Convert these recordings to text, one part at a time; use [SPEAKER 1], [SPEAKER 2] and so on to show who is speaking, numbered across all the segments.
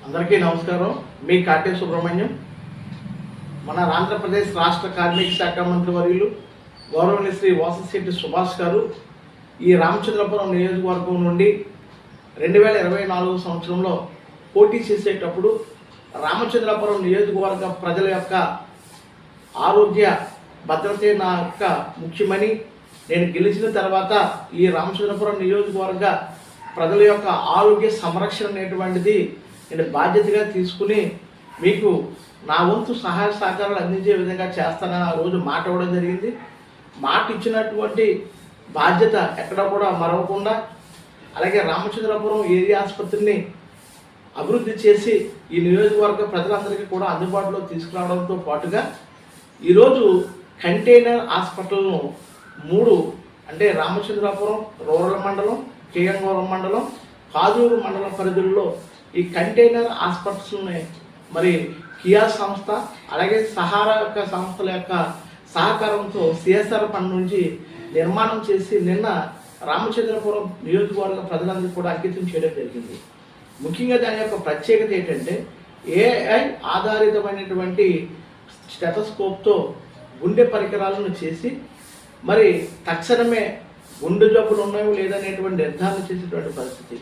[SPEAKER 1] అందరికీ నమస్కారం. మీ కాటే సుబ్రహ్మణ్యం. మన ఆంధ్రప్రదేశ్ రాష్ట్ర కార్మిక శాఖ మంత్రి వర్యులు గౌరవనీయ శ్రీ వాసశెట్టి సుభాష్ గారు ఈ రామచంద్రపురం నియోజకవర్గం నుండి 2024 సంవత్సరంలో పోటీ చేసేటప్పుడు రామచంద్రపురం నియోజకవర్గ ప్రజల యొక్క ఆరోగ్య భద్రతే నా యొక్క ముఖ్యమని, నేను గెలిచిన తర్వాత ఈ రామచంద్రపురం నియోజకవర్గ ప్రజల యొక్క ఆరోగ్య సంరక్షణ అనేటువంటిది నేను బాధ్యతగా తీసుకుని మీకు నా వంతు సహాయ సహకారాలు అందించే విధంగా చేస్తానని ఆ రోజు మాట ఇవ్వడం జరిగింది. మాట ఇచ్చినటువంటి బాధ్యత ఎక్కడ కూడా మరవకుండా, అలాగే రామచంద్రపురం ఏరియా ఆసుపత్రిని అభివృద్ధి చేసి ఈ నియోజకవర్గ ప్రజలందరికీ కూడా అందుబాటులో తీసుకురావడంతో పాటుగా ఈరోజు కంటైనర్ హాస్పిటల్ను 3 అంటే రామచంద్రపురం రూరల్ మండలం, కేయంగూరం మండలం, కాజూరు మండలం పరిధుల్లో ఈ కంటైనర్ హాస్పిటల్స్ని మరి కియా సంస్థ అలాగే సహారా యొక్క సంస్థల యొక్క సహకారంతో సిఎస్ఆర్ ఫండ్ నుంచి నిర్మాణం చేసి నిన్న రామచంద్రపురం నియోజకవర్గ ప్రజలందరికీ కూడా అంకితం చేయడం జరిగింది. ముఖ్యంగా దాని యొక్క ప్రత్యేకత ఏంటంటే ఏఐ ఆధారితమైనటువంటి స్టెథోస్కోప్తో గుండె పరికరాలను చేసి మరి తక్షణమే గుండె జబ్బులు ఉన్నాయో లేదనేటువంటి నిర్ధారణ చేసేటువంటి పరిస్థితి.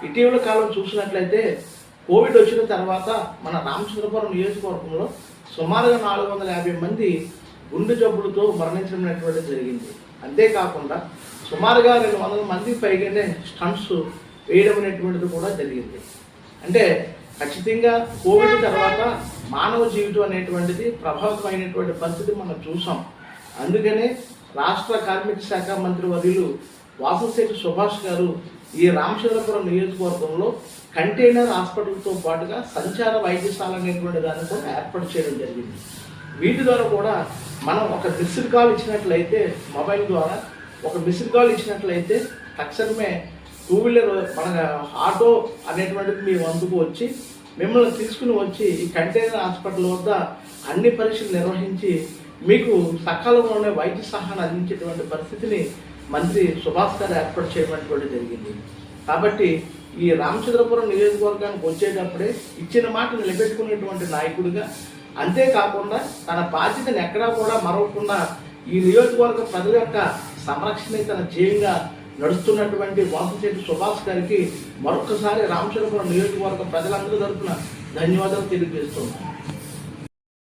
[SPEAKER 1] ఇటీవల కాలం చూసినట్లయితే కోవిడ్ వచ్చిన తర్వాత మన రామచంద్రపురం నియోజకవర్గంలో సుమారుగా 450 మంది గుండె జబ్బులతో మరణించడం జరిగింది. అంతేకాకుండా సుమారుగా 200 మంది పైగానే స్టంట్స్ వేయడం అనేటువంటిది కూడా జరిగింది. అంటే ఖచ్చితంగా కోవిడ్ తర్వాత మానవ జీవితం అనేటువంటిది ప్రభావితమైనటువంటి పరిస్థితి మనం చూసాం. అందుకనే రాష్ట్ర కార్మిక శాఖ మంత్రి వర్యులు వాసశెట్టి సుభాష్ గారు ఈ రామచంద్రపురం నియోజకవర్గంలో కంటైనర్ హాస్పిటల్తో పాటుగా సంచార వైద్యశాల అనేటువంటి దాన్ని కూడా ఏర్పాటు చేయడం జరిగింది. వీటి ద్వారా కూడా మనం ఒక మిస్డ్ కాల్ ఇచ్చినట్లయితే, మొబైల్ ద్వారా ఒక మిస్డ్ కాల్ ఇచ్చినట్లయితే తక్షణమే 2 వీలర్ మన ఆటో అనేటువంటిది మీ వంతుకు వచ్చి మిమ్మల్ని తీసుకుని వచ్చి ఈ కంటైనర్ హాస్పిటల్ వద్ద అన్ని పరీక్షలు నిర్వహించి మీకు సకాలంలోనే వైద్య సహాయాన్ని అందించేటువంటి పరిస్థితిని మంత్రి సుభాష్ గారు ఏర్పాటు చేయడం జరిగింది. కాబట్టి ఈ రామచంద్రపురం నియోజకవర్గానికి వచ్చేటప్పుడే ఇచ్చిన మాట నిలబెట్టుకునేటువంటి నాయకుడిగా, అంతేకాకుండా తన బాధ్యతను ఎక్కడా కూడా మరవకుండా ఈ నియోజకవర్గ ప్రజల యొక్క సంరక్షణ తన ధ్యేయంగా నడుస్తున్నటువంటి వాసశెట్టి సుభాష్ గారికి మరొకసారి రామచంద్రపురం నియోజకవర్గ ప్రజలందరి తరఫున ధన్యవాదాలు తెలియజేస్తున్నాను.